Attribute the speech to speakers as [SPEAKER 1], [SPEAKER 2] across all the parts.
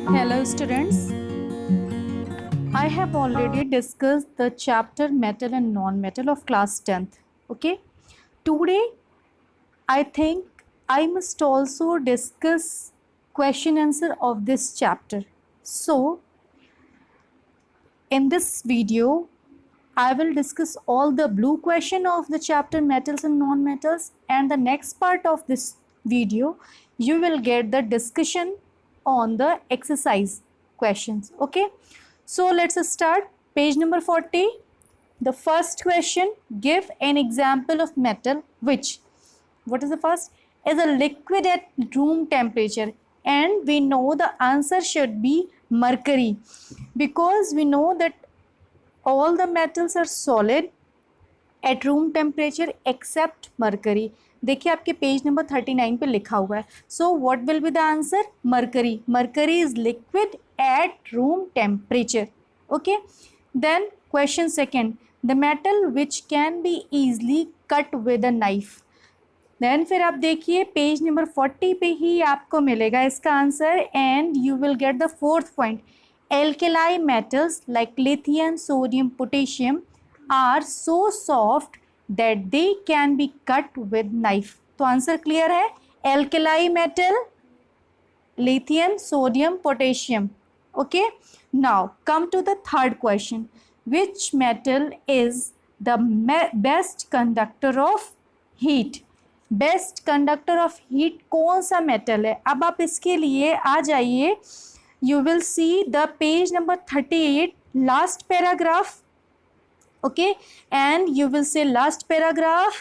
[SPEAKER 1] Hello students, I have already discussed the chapter metal and non-metal of class 10th. Okay, today I think I must also discuss question answer of this chapter. So in this video I will discuss all the blue question of the chapter metals and non-metals, and the next part of this video you will get the discussion on the exercise questions. Okay, so let's start. Page number 40. The first question, give an example of metal which, what is the first, is a liquid at room temperature, and we know the answer should be mercury, because we know that all the metals are solid at room temperature except mercury. देखिए आपके page number 39 पे लिखा हुआ है. So what will be the answer? Mercury. Mercury is liquid at room temperature. Okay, then question second, the metal which can be easily cut with a knife. Then फिर आप देखिए page number 40 पे ही आपको मिलेगा इसका answer, and you will get the fourth point. Alkali metals like lithium, sodium, potassium are so soft that they can be cut with knife. तो answer clear है. Alkali metal, lithium, sodium, potassium. Okay. Now come to the third question. Which metal is the best conductor of heat? Best conductor of heat कौन सा metal है? अब आप इसके लिए आ जाइए. You will see the page number 38, last paragraph. Okay, and you will say last paragraph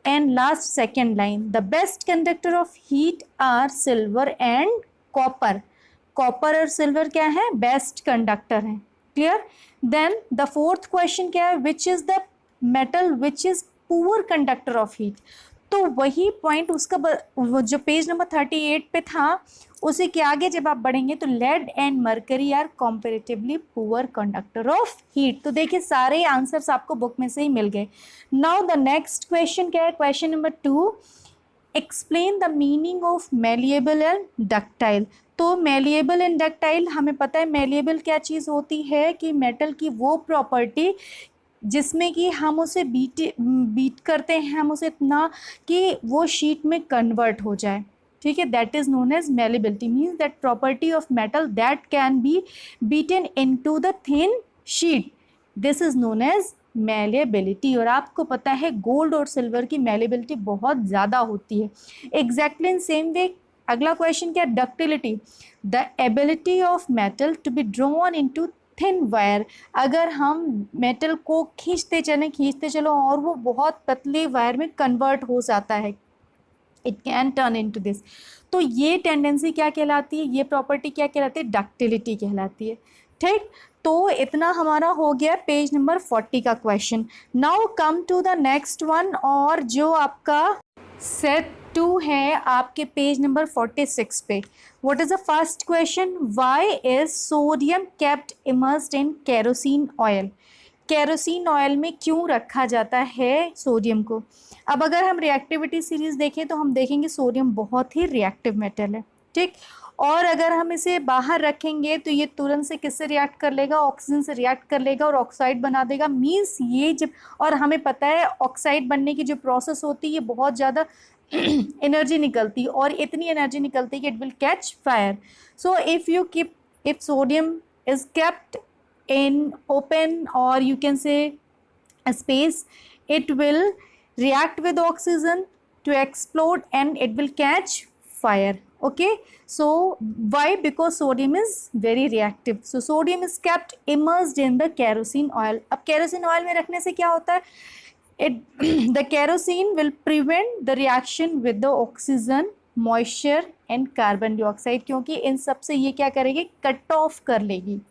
[SPEAKER 1] and last second line. The best conductor of heat are silver and copper. Copper और silver क्या है? Best conductor है. Clear? Then the fourth question क्या है? Which is the metal which is poor conductor of heat? तो वही point उसका जो पेज नंबर 38 पे था उसी के आगे जब आप बढ़ेंगे तो lead and mercury are comparatively poor conductor of heat. तो देखिए सारे आंसर्स आपको बुक में से ही मिल गए. नाउ द नेक्स्ट क्वेश्चन क्या है? Question number 2, explain the meaning of malleable and ductile. तो मेलिएबल एंड डक्टाइल हमें पता है मेलिएबल क्या चीज़ होती है कि मेटल की वो प्रॉपर्टी जिसमें कि हम उसे बीट करते हैं, हम उसे इतना कि वो शीट में कन्वर्ट हो जाए. ठीक है, that is known as malleability. Means that property of metal that can be beaten into the thin sheet, this is known as malleability. और आपको पता है गोल्ड और सिल्वर की मेलिबिलिटी बहुत ज़्यादा होती है. एग्जैक्टली इन सेम वे अगला क्वेश्चन क्या है? Ductility. The ability of metal to be drawn into thin wire. अगर हम मेटल को खींचते चलो और वो बहुत पतले वायर में कन्वर्ट हो जाता है, it can turn into this. तो ये टेंडेंसी क्या कहलाती है? ये प्रॉपर्टी क्या कहलाती है? डक्टिलिटी कहलाती है. ठीक, तो इतना हमारा हो गया पेज नंबर 40 का question. Now come to the next one, और जो आपका सेट 2 है आपके पेज नंबर 46 पे. What is the first question? Why is sodium kept immersed in kerosene oil? Kerosene oil में क्यों रखा जाता है सोडियम को? अब अगर हम रिएक्टिविटी सीरीज देखें तो हम देखेंगे सोडियम बहुत ही रिएक्टिव मेटल है. ठीक, और अगर हम इसे बाहर रखेंगे तो ये तुरंत से किससे रिएक्ट कर लेगा? ऑक्सीजन से रिएक्ट कर लेगा और ऑक्साइड बना देगा. मीन्स ये जब, और हमें पता है ऑक्साइड बनने की जो प्रोसेस होती है ये बहुत ज़्यादा एनर्जी निकलती, और इतनी एनर्जी निकलती है कि it will catch fire. So if sodium is kept in open, or you can say a space, it will react with oxygen to explode and it will catch fire. Okay, so why? Because sodium is very reactive. So sodium is kept immersed in the kerosene oil. अब kerosene oil में रखने से क्या होता है? The kerosene will prevent the reaction with the oxygen, moisture and carbon dioxide, क्योंकि इन सब से ये क्या करेगी? कट ऑफ कर लेगी.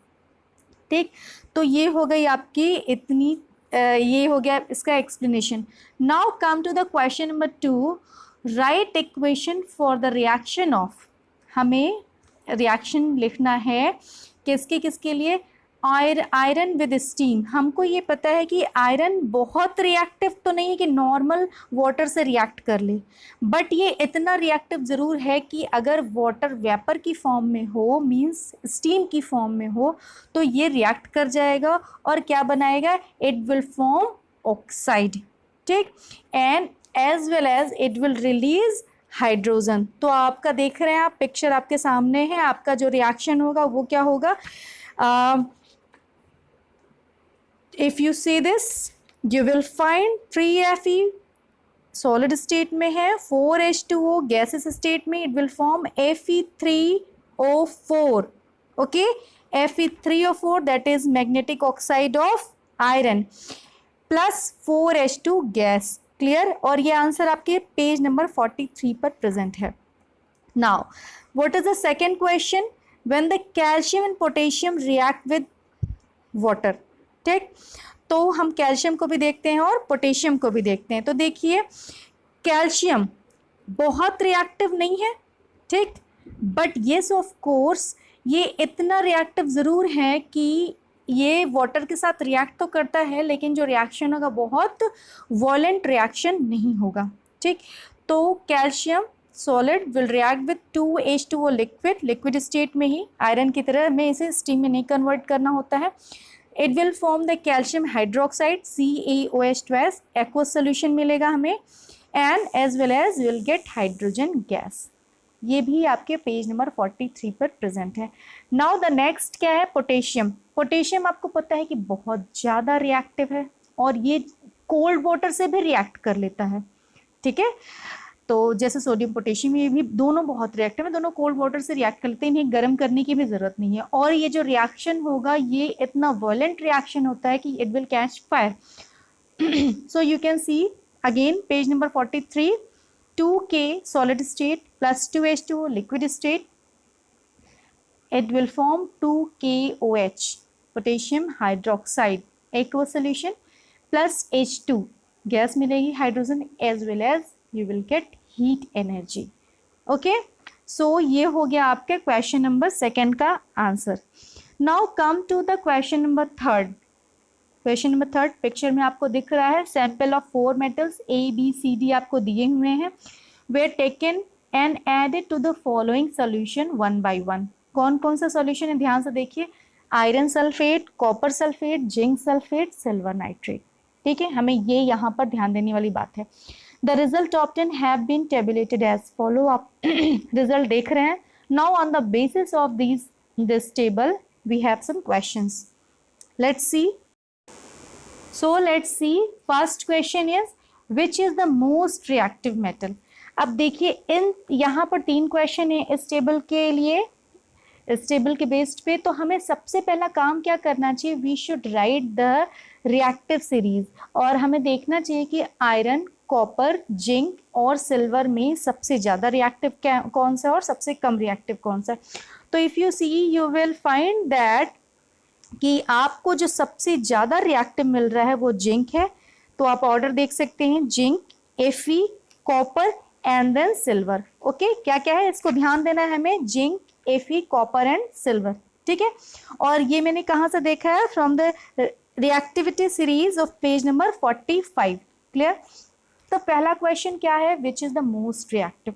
[SPEAKER 1] ठीक, तो ये हो गई आपकी इतनी ये हो गया इसका explanation. Now come to the question number 2, right equation for the reaction of. हमें रिएक्शन लिखना है किसके लिए? आयरन विद स्टीम, हमको ये पता है कि आयरन बहुत रिएक्टिव तो नहीं है कि नॉर्मल वाटर से रिएक्ट कर ले, बट ये इतना रिएक्टिव ज़रूर है कि अगर वाटर वेपर की फॉर्म में हो, मींस स्टीम की फॉर्म में हो, तो ये रिएक्ट कर जाएगा और क्या बनाएगा, इट विल फॉर्म ऑक्साइड, ठीक, and as well as it will release hydrogen. तो आपका देख रहे हैं आप, पिक्चर आपके सामने है, आपका जो रिएक्शन होगा वो क्या होगा, if you see this you will find 3Fe solid state में है, 4H2O गैसेस स्टेट में, it will form Fe3O4, okay, Fe3O4 that is magnetic oxide of iron plus 4H2 gas, clear. और ये आंसर आपके पेज नंबर 43 पर present है। Now what is the second question, when the calcium and potassium react with water, ठीक, तो हम calcium को भी देखते हैं और पोटेशियम को भी देखते हैं। तो देखिए कैल्शियम बहुत रिएक्टिव नहीं है, ठीक, बट येस ऑफ कोर्स ये इतना रिएक्टिव ज़रूर है कि ये वाटर के साथ रिएक्ट तो करता है, लेकिन जो रिएक्शन होगा बहुत वॉलेंट रिएक्शन नहीं होगा, ठीक। तो calcium solid will react with 2H2O liquid state में ही, आयरन की तरह हमें इसे स्टीम में नहीं कन्वर्ट करना होता है। It will form the calcium hydroxide CaOH2, aqueous solution मिलेगा हमें, and as well as will get hydrogen gas. ये भी आपके पेज नंबर 43 पर प्रेजेंट है। नाउ द नेक्स्ट क्या है, पोटेशियम। पोटेशियम आपको पता है कि बहुत ज़्यादा रिएक्टिव है और ये कोल्ड वाटर से भी रिएक्ट कर लेता है, ठीक है। तो जैसे सोडियम पोटेशियम, ये भी दोनों बहुत रिएक्टिव है, दोनों कोल्ड वाटर से रिएक्ट कर लेते हैं, इन्हें गर्म करने की भी ज़रूरत नहीं है। और ये जो रिएक्शन होगा ये इतना वायलेंट रिएक्शन होता है कि it will catch fire. So you can see again page number 43, 2K solid state plus 2H2O liquid state, it will form 2KOH potassium hydroxide aqueous solution plus H2 gas मिलेगी hydrogen, as well as you will get heat energy, okay। so ये हो गया आपके question number second का answer. Now come to the question number third. Question number third picture में आपको दिख रहा है, सैंपल ऑफ 4 मेटल्स ABCD आपको दिए हुए हैं, were taken and added to the following solution 1 by 1। कौन कौन सा सोल्यूशन है, ध्यान से देखिए, iron sulphate, copper sulphate, zinc sulphate, silver nitrate, ठीक है, हमें ये यहाँ पर ध्यान देने वाली बात है। The result obtain have been tabulated as follow, आप रिजल्ट देख रहे हैं। Now on the basis of this table we have some questions, let's see. So let's see, first question is which is the most reactive metal। अब देखिए इन यहाँ पर 3 question है इस टेबल के लिए, इस टेबल के बेस्ड पे। तो हमें सबसे पहला काम क्या करना चाहिए, we should write the reactive series, और हमें देखना चाहिए कि आयरन, कॉपर, जिंक और सिल्वर में सबसे ज़्यादा रिएक्टिव कौन सा और सबसे कम रिएक्टिव कौन सा। तो if you see you will find that कि आपको जो सबसे ज़्यादा रिएक्टिव मिल रहा है वो जिंक है। तो आप ऑर्डर देख सकते हैं, zinc, Fe, copper and then silver, okay. क्या क्या है इसको ध्यान देना है हमें, zinc, Fe, copper and silver, ठीक है। और ये मैंने कहाँ से देखा है, from the reactivity series of page number 45, clear. तो पहला क्वेश्चन क्या है, which is the most reactive.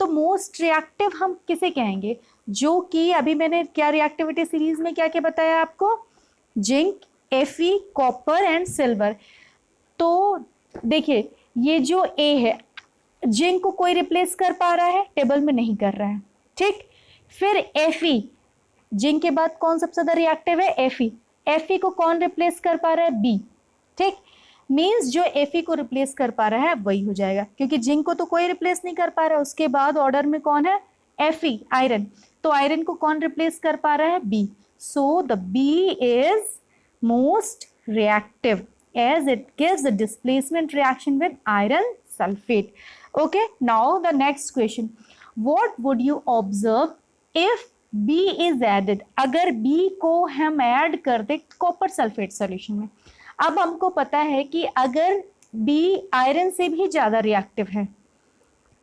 [SPEAKER 1] तो मोस्ट रिएक्टिव हम किसे कहेंगे, जो कि अभी मैंने क्या रिएक्टिविटी सीरीज में क्या क्या बताया आपको, zinc, Fe, copper and silver. तो देखिए ये जो A है, जिंक को कोई रिप्लेस कर पा रहा है, टेबल में नहीं कर रहा है, ठीक। फिर Fe, जिंक के बाद कौन सबसे ज़्यादा रिएक्टिव है, Fe को कौन रिप्लेस कर पा रहा है, B, ठीक। मीन्स जो Fe को रिप्लेस कर पा रहा है वही हो जाएगा, क्योंकि जिंक को तो कोई रिप्लेस नहीं कर पा रहा है। उसके बाद ऑर्डर में कौन है, Fe, आयरन। तो आयरन को कौन रिप्लेस कर पा रहा है, B। So the B is most reactive as it gives the displacement reaction with iron sulfate, okay। now the next question, what would you observe if B is added, अगर B को हम add कर दे copper sulphate solution में। अब हमको पता है कि अगर B आयरन से भी ज़्यादा रिएक्टिव है,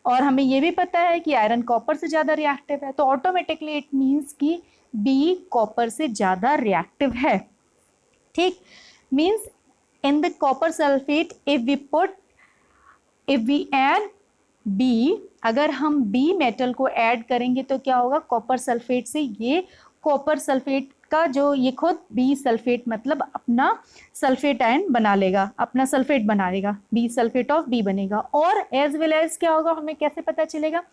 [SPEAKER 1] और हमें ये भी पता है कि आयरन कॉपर से ज़्यादा रिएक्टिव है, तो ऑटोमेटिकली इट मीन्स कि बी कॉपर से ज़्यादा रिएक्टिव है। ठीक, means in the copper sulphate if we add B, अगर हम बी मेटल को ऐड करेंगे तो क्या होगा, कॉपर सल्फेट से ये कॉपर सल्फेट का जो ये खुद बी सल्फेट मतलब अपना सल्फेट आयन बना लेगा, अपना सल्फेट बना लेगा, बी सल्फेट ऑफ बी बनेगा। और एज वेल एज क्या होगा, हमें कैसे पता चलेगा,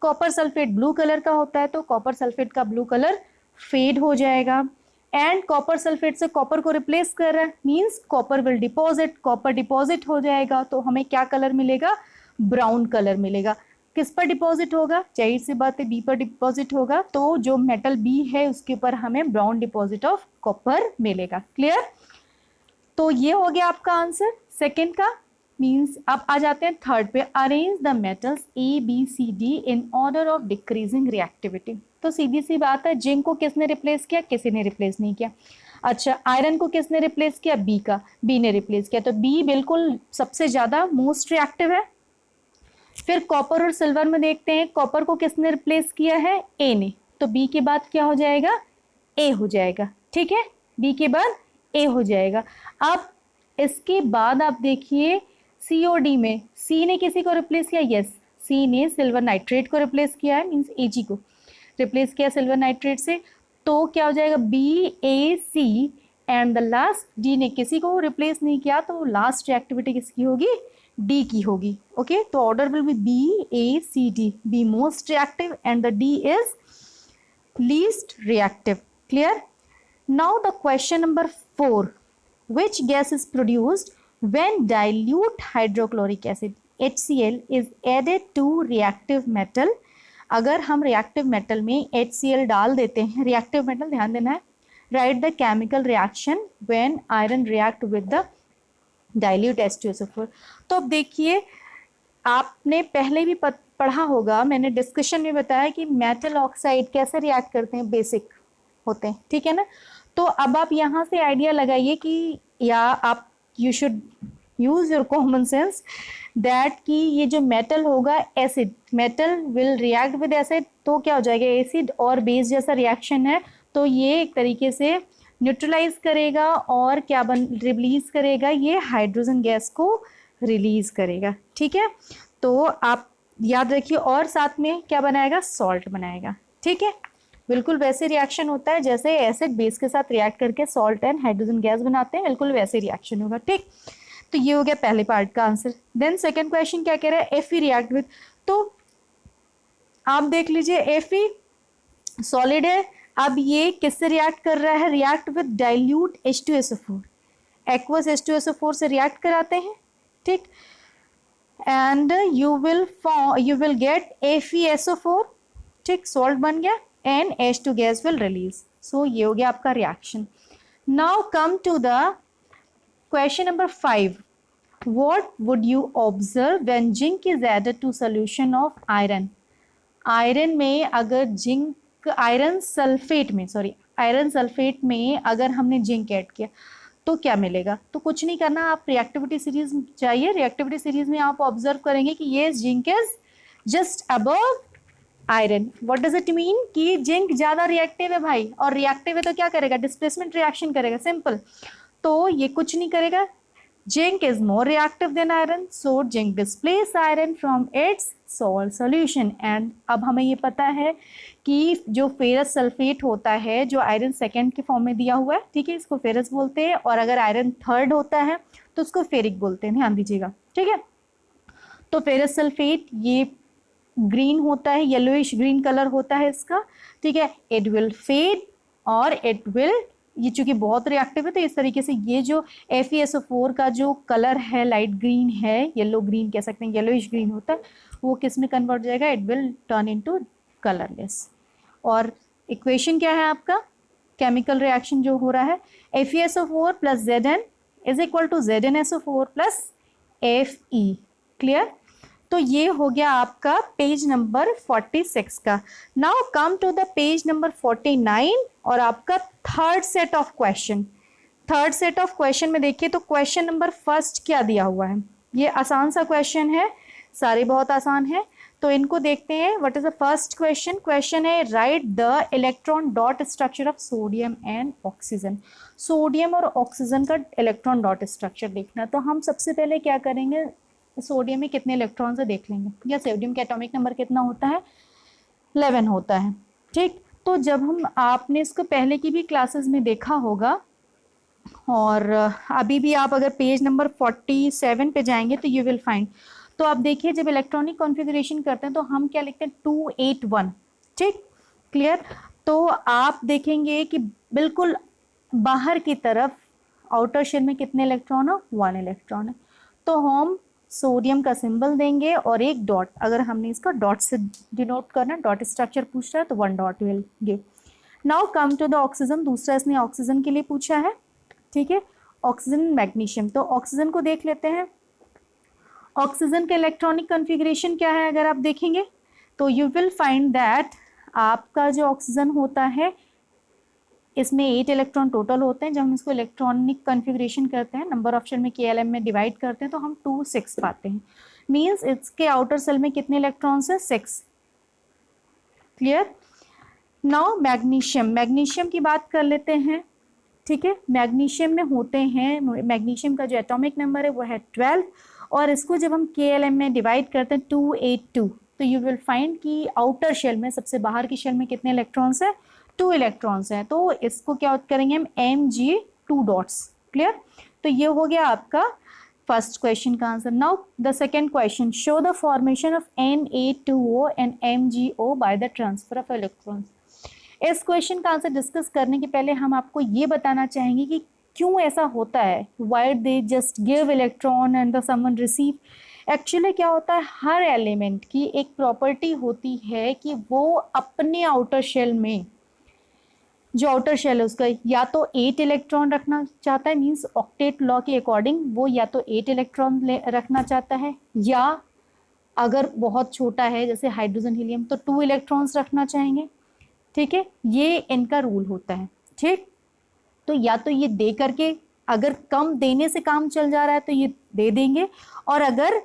[SPEAKER 1] कॉपर सल्फेट ब्लू कलर का होता है तो कॉपर सल्फेट का ब्लू कलर फेड हो जाएगा। एंड कॉपर सल्फेट से कॉपर को रिप्लेस कर रहा है, means copper will deposit, copper deposit हो जाएगा तो हमें क्या कलर मिलेगा, ब्राउन कलर मिलेगा। किस पर डिपॉजिट होगा, जाहिर सी बात है बी पर डिपॉजिट होगा, तो जो मेटल बी है उसके ऊपर हमें ब्राउन डिपॉजिट ऑफ कॉपर मिलेगा। क्लियर, तो ये हो गया आपका आंसर सेकंड का। मीन्स अब आ जाते हैं थर्ड पे, arrange the metals A B C D in order of decreasing reactivity. तो सीधी सी बात है, जिंक को किसने रिप्लेस किया, किसी ने रिप्लेस नहीं किया। अच्छा, आयरन को किसने रिप्लेस किया, बी ने रिप्लेस किया, तो बी बिल्कुल सबसे ज़्यादा मोस्ट रिएक्टिव है। फिर कॉपर और सिल्वर में देखते हैं, कॉपर को किसने रिप्लेस किया है, ए ने, तो बी के बाद क्या हो जाएगा, ए हो जाएगा। ठीक है, बी के बाद ए हो जाएगा। अब इसके बाद आप देखिए सी और डी में, सी ने किसी को रिप्लेस किया, यस सी ने सिल्वर नाइट्रेट को रिप्लेस किया है, मीन्स एजी को रिप्लेस किया सिल्वर नाइट्रेट से, तो क्या हो जाएगा, B A C. And the last D ने किसी को रिप्लेस नहीं किया, तो लास्ट रिएक्टिविटी किसकी होगी, डी की होगी। ओके, तो order will be B A C D, B most reactive and the D is least reactive. Clear, now the question number 4, which gas is produced when dilute hydrochloric acid HCl is added to reactive metal। अगर हम reactive metal में HCl डाल देते हैं, reactive metal ध्यान देना है, right the chemical reaction when iron react with the dilute H2SO4। तो अब देखिए, आपने पहले भी पढ़ा होगा, मैंने डिस्कशन में बताया कि मेटल ऑक्साइड कैसे रिएक्ट करते हैं, बेसिक होते हैं, ठीक है ना। तो अब आप यहाँ से आइडिया लगाइए कि, या आप you should use your common sense that कि ये जो मेटल होगा acid, metal will react with acid, तो क्या हो जाएगा, एसिड और बेस जैसा रिएक्शन है, तो ये एक तरीके से न्यूट्रलाइज करेगा और क्या रिलीज करेगा, ये हाइड्रोजन गैस को रिलीज करेगा। ठीक है, तो आप याद रखिए, और साथ में क्या बनाएगा, सॉल्ट बनाएगा। ठीक है, बिल्कुल वैसे रिएक्शन होता है जैसे एसिड बेस के साथ रिएक्ट करके सॉल्ट एंड हाइड्रोजन गैस बनाते हैं, बिल्कुल वैसे रिएक्शन होगा। ठीक, तो ये हो गया पहले पार्ट का आंसर। देन सेकंड क्वेश्चन क्या कह रहा है, Fe रिएक्ट विद, तो आप देख लीजिए Fe सॉलिड है, अब ये किससे रिएक्ट कर रहा है, react with dilute H2SO4, aqueous H2SO4 से रिएक्ट कराते हैं। ठीक, and you will get FeSO4, ठीक, सॉल्ट बन गया, and H2 gas will release। So ये हो गया आपका reaction। Now come to the question number 5। What would you observe when zinc is added to solution of iron? Iron में अगर zinc, iron sulphate में अगर हमने जिंक ऐड किया तो क्या मिलेगा, तो कुछ नहीं करना, आप रिएक्टिविटी सीरीज चाहिए, रिएक्टिविटी सीरीज में आप ऑब्जर्व करेंगे कि ये zinc is just above iron. What does it mean कि जिंक ज़्यादा रिएक्टिव है भाई, और रिएक्टिव है तो क्या करेगा, डिस्प्लेसमेंट रिएक्शन करेगा, सिंपल। तो ये कुछ नहीं करेगा, zinc is more reactive than iron, so zinc displace iron from its salt solution. And अब हमें ये पता है कि जो फेरस सल्फेट होता है, जो आयरन सेकेंड के फॉर्म में दिया हुआ है, ठीक है, इसको फेरस बोलते हैं, और अगर आयरन थर्ड होता है तो उसको फेरिक बोलते हैं, ध्यान दीजिएगा। ठीक है, तो फेरस सल्फेट ये ग्रीन होता है, येलोइश ग्रीन कलर होता है इसका। ठीक है, इट विल फेड और इट विल, ये चूंकि बहुत रिएक्टिव है तो इस तरीके से ये जो FeSO4 का जो कलर है लाइट ग्रीन है, येलो ग्रीन कह सकते हैं, येलोइश ग्रीन होता है, वो किस में कन्वर्ट हो जाएगा, it will turn into colourless. और इक्वेशन क्या है आपका, केमिकल रिएक्शन जो हो रहा है, FeSO4 plus Zn is equal to ZnSO4 plus Fe। Clear, तो ये हो गया आपका पेज नंबर 46 का। Now come to the page number 49 और आपका third set of question. Third set of question में देखिए तो क्वेश्चन नंबर फर्स्ट क्या दिया हुआ है, ये आसान सा क्वेश्चन है, सारे बहुत आसान है। तो इनको देखते हैं. What is the first question? Question है right the electron dot structure of sodium and oxygen. Sodium और ऑक्सीजन का इलेक्ट्रॉन डॉट स्ट्रक्चर देखना. तो हम सबसे पहले क्या करेंगे, सोडियम में कितने इलेक्ट्रॉन्स है देख लेंगे, या सोडियम का एटॉमिक नंबर कितना होता है, 11 होता है. ठीक, तो जब हम, आपने इसको पहले की भी क्लासेस में देखा होगा, और अभी भी आप अगर पेज नंबर 47 पे जाएंगे तो यू विल फाइंड. तो आप देखिए जब इलेक्ट्रॉनिक कॉन्फ़िगरेशन करते हैं तो हम क्या लिखते हैं, 281. ठीक, क्लियर. तो आप देखेंगे कि बिल्कुल बाहर की तरफ आउटर शेल में कितने इलेक्ट्रॉन हो, 1 इलेक्ट्रॉन है. तो हम सोडियम का सिंबल देंगे और एक डॉट, अगर हमने इसका डॉट से डिनोट करना, डॉट स्ट्रक्चर पूछ रहा है तो 1 dot will give. Now come to the oxygen. दूसरा इसने ऑक्सीजन के लिए पूछा है. ठीक है, ऑक्सीजन मैग्नीशियम. तो ऑक्सीजन को देख लेते हैं. ऑक्सीजन का इलेक्ट्रॉनिक कॉन्फ़िगरेशन क्या है, अगर आप देखेंगे तो यू विल फाइंड दैट आपका जो ऑक्सीजन होता है इसमें 8 इलेक्ट्रॉन टोटल होते हैं. जब हम इसको इलेक्ट्रॉनिक कॉन्फ़िगरेशन करते हैं, नंबर ऑफ शेल में KLM में डिवाइड करते हैं तो हम 2 6 पाते हैं. मीन्स इसके आउटर सेल में कितने इलेक्ट्रॉन्स है, 6. क्लियर. Now magnesium. मैग्नीशियम की बात कर लेते हैं. ठीक है, मैग्नीशियम में होते हैं, मैग्नीशियम का जो एटॉमिक नंबर है वो है 12, और इसको जब हम KLM में डिवाइड करते हैं 282, तो यू विल फाइंड कि आउटर शेल में, सबसे बाहर की शेल में कितने इलेक्ट्रॉन्स हैं, 2 इलेक्ट्रॉन्स हैं. तो इसको क्या करेंगे हम, Mg2 डॉट्स. क्लियर. तो ये हो गया आपका फर्स्ट क्वेश्चन का answer. Now the second question, show the formation of Na2O and MgO by the transfer of electrons. इस क्वेश्चन का आंसर डिस्कस करने के पहले हम आपको ये बताना चाहेंगे कि क्यों ऐसा होता है, why they just give electron and the someone receive. Actually क्या होता है, हर एलिमेंट की एक प्रॉपर्टी होती है कि वो अपने आउटर शेल में, जो आउटर शेल है उसका या तो 8 इलेक्ट्रॉन रखना चाहता है, मींस ऑक्टेट लॉ के अकॉर्डिंग वो या तो 8 इलेक्ट्रॉन रखना चाहता है, या अगर बहुत छोटा है जैसे हाइड्रोजन हीलियम तो 2 इलेक्ट्रॉन्स रखना चाहेंगे. ठीक है, ये इनका रूल होता है. ठीक, तो या तो ये दे करके, अगर कम देने से काम चल जा रहा है तो ये दे देंगे, और अगर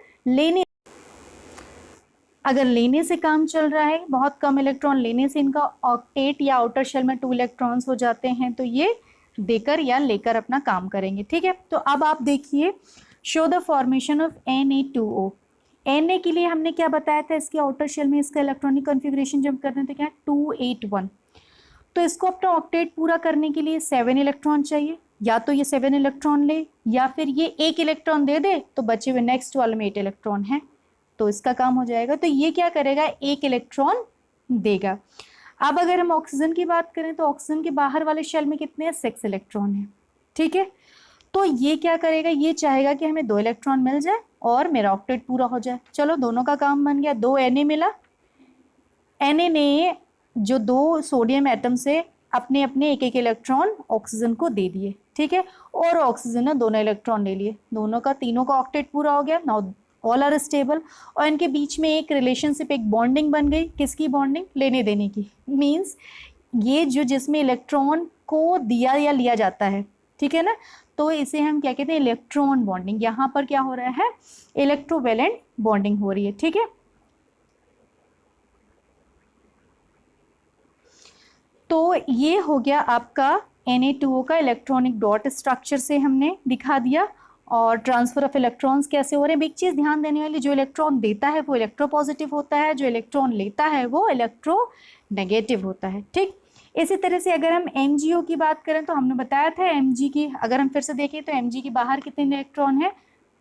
[SPEAKER 1] लेने से काम चल रहा है, बहुत कम इलेक्ट्रॉन लेने से इनका ऑक्टेट या आउटर शेल में 2 इलेक्ट्रॉन्स हो जाते हैं, तो ये देकर या लेकर अपना काम करेंगे. ठीक है, तो अब आप देखिए, show the formation of Na2O. Na के लिए हमने क्या बताया था, इसके आउटर शेल में इसका इलेक्ट्रॉनिक कॉन्फ़िगरेशन जब करते थे क्या, 281. तो इसको अपना ऑक्टेट पूरा करने के लिए 7 इलेक्ट्रॉन चाहिए. या तो ये 7 इलेक्ट्रॉन ले, या फिर ये 1 इलेक्ट्रॉन दे दे, तो बचे हुए नेक्स्ट वाले में 8 इलेक्ट्रॉन है, तो इसका काम हो जाएगा. तो ये क्या करेगा, 1 इलेक्ट्रॉन देगा. अब अगर हम ऑक्सीजन की बात करें तो ऑक्सीजन के बाहर वाले शेल में कितने हैं, 6 इलेक्ट्रॉन है. ठीक है, तो ये क्या करेगा, ये चाहेगा कि हमें 2 इलेक्ट्रॉन मिल जाए और मेरा ऑक्टेट पूरा हो जाए. चलो, दोनों का काम बन गया. 2 Na मिला. Na ने जो 2 सोडियम एटम से अपने अपने 1 इलेक्ट्रॉन ऑक्सीजन को दे दिए. ठीक है, और ऑक्सीजन ने दोनों इलेक्ट्रॉन ले लिए, दोनों का, तीनों का ऑक्टेट पूरा हो गया. नाउ ऑल आर स्टेबल, और इनके बीच में एक रिलेशनशिप, एक बॉन्डिंग बन गई. किसकी बॉन्डिंग, लेने देने की. मीन्स ये जो जिसमें इलेक्ट्रॉन को दिया या लिया जाता है, ठीक है ना, तो इसे हम क्या कहते हैं, इलेक्ट्रॉन बॉन्डिंग. यहाँ पर क्या हो रहा है, इलेक्ट्रोवैलेंट बॉन्डिंग हो रही है. ठीक है, तो ये हो गया आपका Na2O का इलेक्ट्रॉनिक डॉट स्ट्रक्चर से हमने दिखा दिया. और ट्रांसफर ऑफ इलेक्ट्रॉन्स कैसे हो रहे हैं, एक चीज़ ध्यान देने वाली, जो इलेक्ट्रॉन देता है वो इलेक्ट्रोपॉजिटिव होता है, जो इलेक्ट्रॉन लेता है वो इलेक्ट्रोनेगेटिव होता है. ठीक, इसी तरह से अगर हम MgO की बात करें तो हमने बताया था Mg की, अगर हम फिर से देखें तो Mg के बाहर कितने इलेक्ट्रॉन है,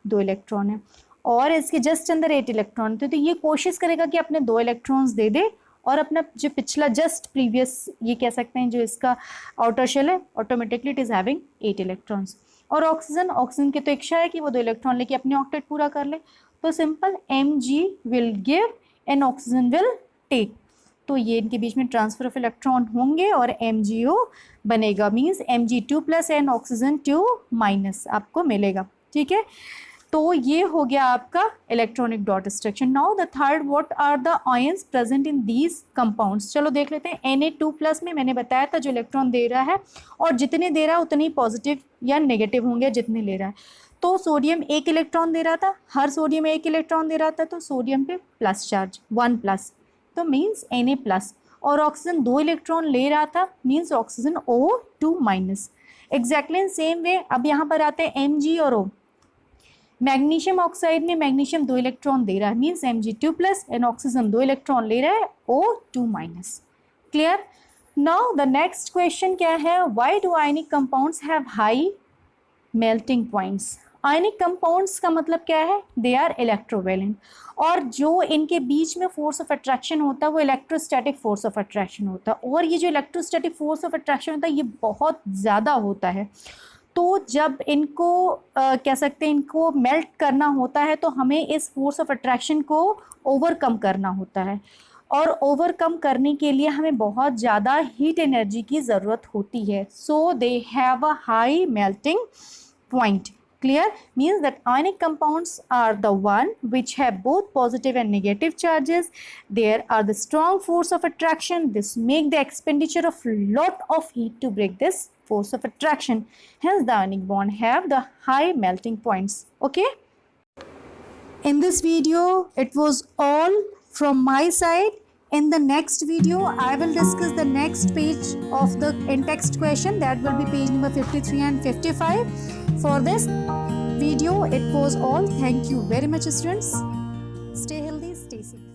[SPEAKER 1] 2 इलेक्ट्रॉन है, और इसके जस्ट अंदर 8 इलेक्ट्रॉन थे. तो ये कोशिश करेगा कि अपने 2 इलेक्ट्रॉन्स दे दे, और अपना जो पिछला जस्ट प्रीवियस, ये कह सकते हैं जो इसका आउटर शेल है, automatically it is having 8 electrons. और ऑक्सीजन की तो इच्छा है कि वो 2 इलेक्ट्रॉन लेके अपने ऑक्टेट पूरा कर ले. तो simple, Mg will give and oxygen will take. तो ये इनके बीच में ट्रांसफर ऑफ इलेक्ट्रॉन होंगे और MgO बनेगा. मीन्स Mg2 plus and oxygen 2 minus आपको मिलेगा. ठीक है, तो ये हो गया आपका electronic dot structure. Now the third, what are the ions present in these compounds. चलो देख लेते हैं. Na2+ में मैंने बताया था जो इलेक्ट्रॉन दे रहा है, और जितने दे रहा है उतने ही पॉजिटिव या नेगेटिव होंगे जितने ले रहा है. तो सोडियम एक इलेक्ट्रॉन दे रहा था, हर सोडियम एक इलेक्ट्रॉन दे रहा था, तो सोडियम पे प्लस चार्ज 1+, तो मीन्स Na+. और ऑक्सीजन 2 इलेक्ट्रॉन ले रहा था, means oxygen O2-. Exactly in same way अब यहाँ पर आते हैं Mg और O. मैग्नीशियम ऑक्साइड में मैग्नीशियम 2 इलेक्ट्रॉन दे रहा है, means Mg2+, and oxygen 2 electron ले रहा है, O2-. Clear. Now the next question क्या है, why do ionic compounds have high melting points. Ionic compounds का मतलब क्या है, दे आर इलेक्ट्रोवेलेंट, और जो इनके बीच में फोर्स ऑफ अट्रैक्शन होता है वो इलेक्ट्रोस्टैटिक फोर्स ऑफ अट्रैक्शन होता है, और ये जो इलेक्ट्रोस्टैटिक फोर्स ऑफ अट्रैक्शन होता है ये बहुत ज़्यादा होता है. तो जब इनको कह सकते हैं इनको मेल्ट करना होता है तो हमें इस फोर्स ऑफ अट्रैक्शन को ओवरकम करना होता है, और ओवरकम करने के लिए हमें बहुत ज़्यादा हीट एनर्जी की ज़रूरत होती है. So they have a high melting point. Clear. Means that ionic compounds are the one which have both positive and negative charges. There are the strong force of attraction. This make the expenditure of lot of heat to break this force of attraction. Hence the ionic bond have the high melting points. Okay. In this video it was all from my side. In the next video I will discuss the next page of the in-text question, that will be page number 53 and 55. For this video it was all. Thank you very much students. Stay healthy, stay safe.